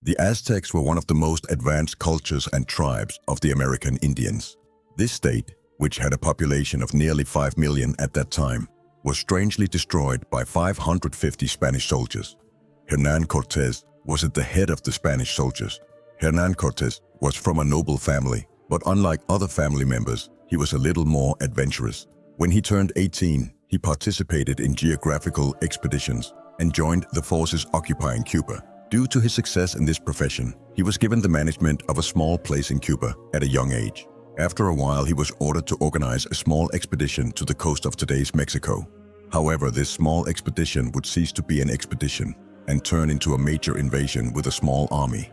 The Aztecs were one of the most advanced cultures and tribes of the American Indians. This state, which had a population of nearly 5 million at that time, was strangely destroyed by 550 Spanish soldiers. Hernan Cortes was at the head of the Spanish soldiers. Hernan Cortes was from a noble family, but unlike other family members, he was a little more adventurous. When he turned 18, he participated in geographical expeditions and joined the forces occupying Cuba. Due to his success in this profession, he was given the management of a small place in Cuba at a young age. After a while, he was ordered to organize a small expedition to the coast of today's Mexico. However, this small expedition would cease to be an expedition and turn into a major invasion with a small army.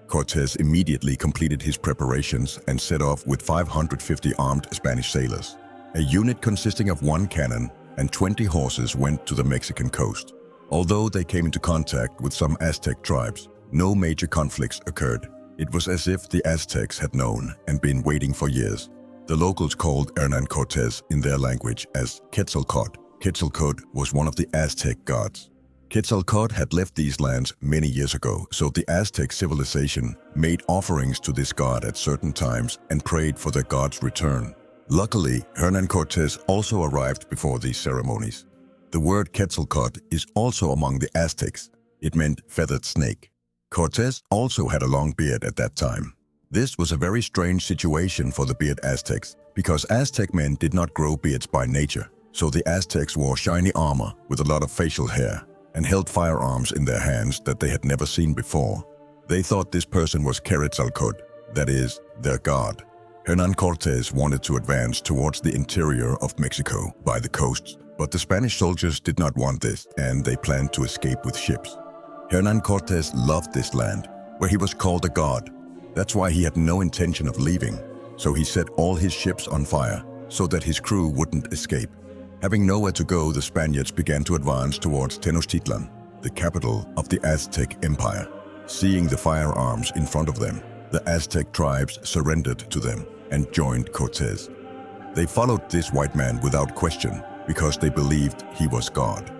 Cortes immediately completed his preparations and set off with 550 armed Spanish sailors. A unit consisting of 1 cannon and 20 horses went to the Mexican coast. Although they came into contact with some Aztec tribes, no major conflicts occurred. It was as if the Aztecs had known and been waiting for years. The locals called Hernan Cortes in their language as Quetzalcoatl. Quetzalcoatl was one of the Aztec gods. Quetzalcoatl had left these lands many years ago, so the Aztec civilization made offerings to this god at certain times and prayed for their god's return. Luckily, Hernan Cortes also arrived before these ceremonies. The word Quetzalcoatl is also among the Aztecs. It meant feathered snake. Cortes also had a long beard at that time. This was a very strange situation for the beard Aztecs, because Aztec men did not grow beards by nature. So the Aztecs wore shiny armor with a lot of facial hair and held firearms in their hands that they had never seen before. They thought this person was Quetzalcoatl, that is, their god. Hernan Cortes wanted to advance towards the interior of Mexico by the coasts, but the Spanish soldiers did not want this, and they planned to escape with ships. Hernan Cortes loved this land, where he was called a god. That's why he had no intention of leaving, so he set all his ships on fire so that his crew wouldn't escape. Having nowhere to go, the Spaniards began to advance towards Tenochtitlan, the capital of the Aztec Empire. Seeing the firearms in front of them, the Aztec tribes surrendered to them and joined Cortes. They followed this white man without question because they believed he was God.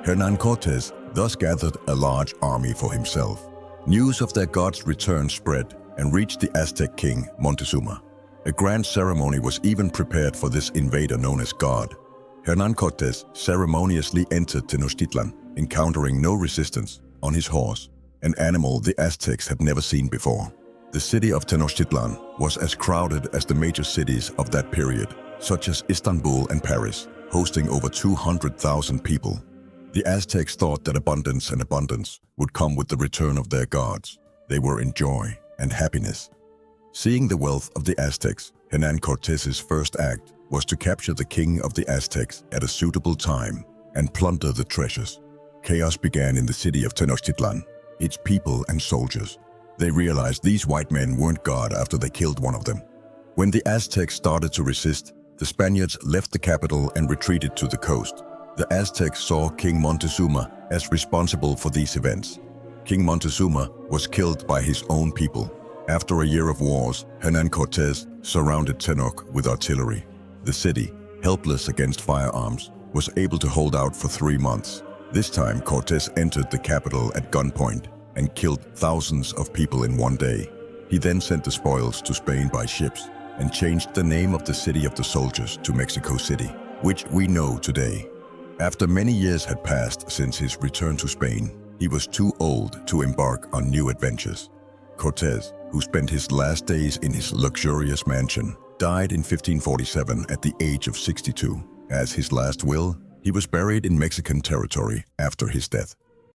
Hernan Cortes thus gathered a large army for himself. News of their god's return spread and reached the Aztec king Montezuma. A grand ceremony was even prepared for this invader known as God. Hernan Cortes ceremoniously entered Tenochtitlan, encountering no resistance, on his horse, an animal the Aztecs had never seen before. The city of Tenochtitlan was as crowded as the major cities of that period, such as Istanbul and Paris, hosting over 200,000 people. The Aztecs thought that abundance would come with the return of their gods. They were in joy and happiness. Seeing the wealth of the Aztecs, Hernan Cortes' first act was to capture the king of the Aztecs at a suitable time and plunder the treasures. Chaos began in the city of Tenochtitlan, its people and soldiers. They realized these white men weren't God after they killed one of them. When the Aztecs started to resist, the Spaniards left the capital and retreated to the coast. The Aztecs saw King Montezuma as responsible for these events. King Montezuma was killed by his own people. After a year of wars, Hernan Cortes surrounded Tenoch with artillery. The city, helpless against firearms, was able to hold out for 3 months. This time, Cortes entered the capital at gunpoint and killed thousands of people in one day. He then sent the spoils to Spain by ships and changed the name of the city of the soldiers to Mexico City, which we know today. After many years had passed since his return to Spain, he was too old to embark on new adventures. Cortes, who spent his last days in his luxurious mansion, died in 1547 at the age of 62. As his last will, he was buried in Mexican territory after his death.